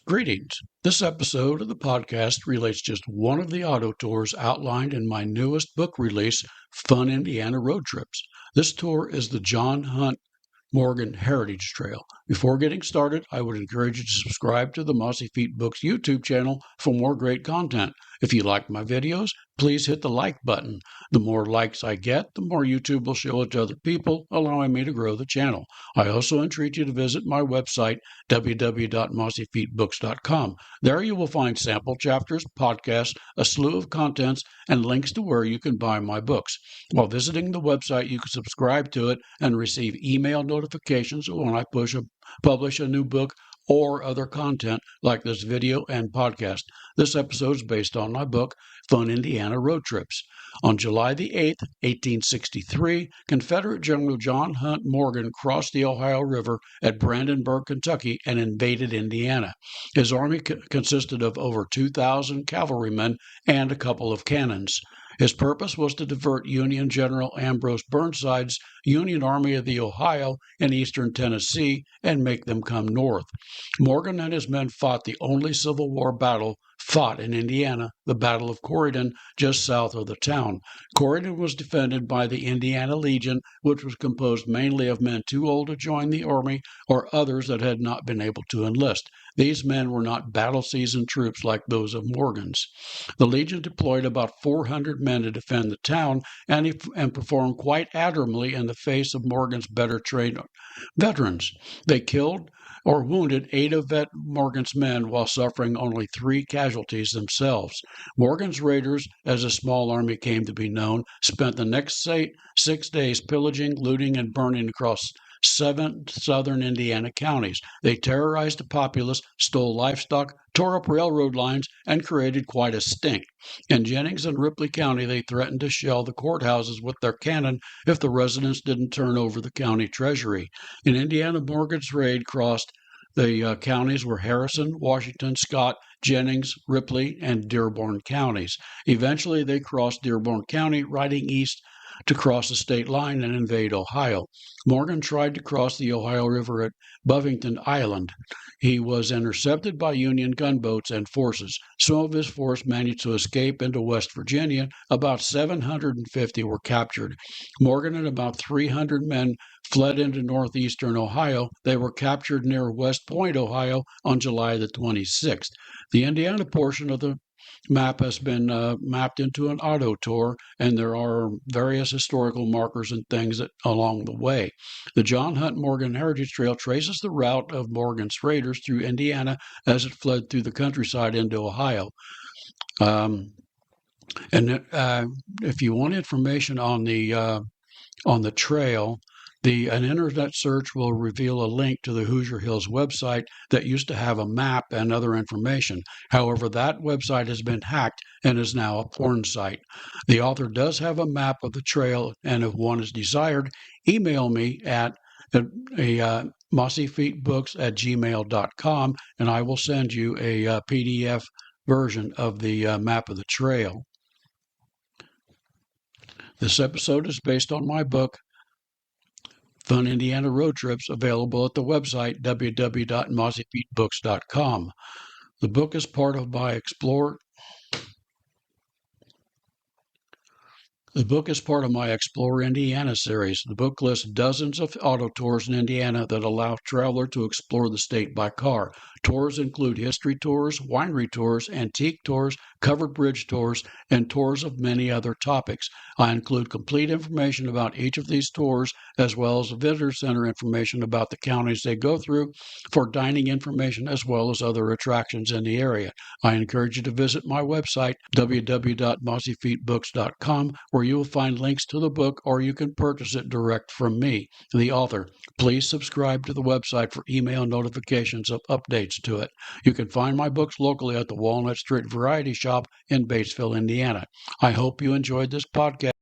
Greetings. This episode of the podcast relates just one of the auto tours outlined in my newest book release, Fun Indiana Road Trips. This tour is the John Hunt Morgan Heritage Trail. Before getting started, I would encourage you to subscribe to the Mossy Feet Books YouTube channel for more great content. If you like my videos, please hit the like button. The more likes I get, the more YouTube will show it to other people, allowing me to grow the channel. I also entreat you to visit my website, www.mossyfeetbooks.com. There you will find sample chapters, podcasts, a slew of contents, and links to where you can buy my books. While visiting the website, you can subscribe to it and receive email notifications when I publish a new book or other content like this video and podcast. This episode is based on my book, Fun Indiana Road Trips. On July the 8th, 1863, Confederate General John Hunt Morgan crossed the Ohio River at Brandenburg, Kentucky, and invaded Indiana. His army consisted of over 2,000 cavalrymen and a couple of cannons. His purpose was to divert Union General Ambrose Burnside's Union Army of the Ohio in eastern Tennessee and make them come north. Morgan and his men fought the only Civil War battle fought in Indiana, the Battle of Corydon, just south of the town. Corydon was defended by the Indiana Legion, which was composed mainly of men too old to join the army or others that had not been able to enlist. These men were not battle-seasoned troops like those of Morgan's. The Legion deployed about 400 men to defend the town and performed quite admirably in the face of Morgan's better-trained veterans. They killed or wounded 8 of Morgan's men while suffering only 3 casualties themselves. Morgan's raiders, as a small army came to be known, spent the next 6 days pillaging, looting, and burning across 7 southern Indiana counties. They terrorized the populace, stole livestock, tore up railroad lines, and created quite a stink. In Jennings and Ripley County, they threatened to shell the courthouses with their cannon if the residents didn't turn over the county treasury. In Indiana, Morgan's raid crossed the counties were Harrison, Washington, Scott, Jennings, Ripley, and Dearborn counties. Eventually, they crossed Dearborn County, riding east to cross the state line and invade Ohio. Morgan tried to cross the Ohio River at Bovington Island. He was intercepted by Union gunboats and forces. Some of his force managed to escape into West Virginia. About 750 were captured. Morgan and about 300 men fled into northeastern Ohio. They were captured near West Point, Ohio on July the 26th. The Indiana portion of the map has been mapped into an auto tour, and there are various historical markers and things along the way. The John Hunt Morgan Heritage Trail traces the route of Morgan's raiders through Indiana as it fled through the countryside into Ohio. If you want information on the trail, an internet search will reveal a link to the Hoosier Hills website that used to have a map and other information. However, that website has been hacked and is now a porn site. The author does have a map of the trail, and if one is desired, email me at mossyfeetbooks@gmail.com, and I will send you a PDF version of the map of the trail. This episode is based on my book, Fun Indiana Road Trips, available at the website www.mossyfeetbooks.com. The book is part of my Explore Indiana series. The book lists dozens of auto tours in Indiana that allow travelers to explore the state by car. Tours include history tours, winery tours, antique tours, covered bridge tours, and tours of many other topics. I include complete information about each of these tours, as well as visitor center information about the counties they go through, for dining information, as well as other attractions in the area. I encourage you to visit my website, www.mossyfeetbooks.com, where you will find links to the book, or you can purchase it direct from me, the author. Please subscribe to the website for email notifications of updates to it. You can find my books locally at the Walnut Street Variety Shop in Batesville, Indiana. I hope you enjoyed this podcast.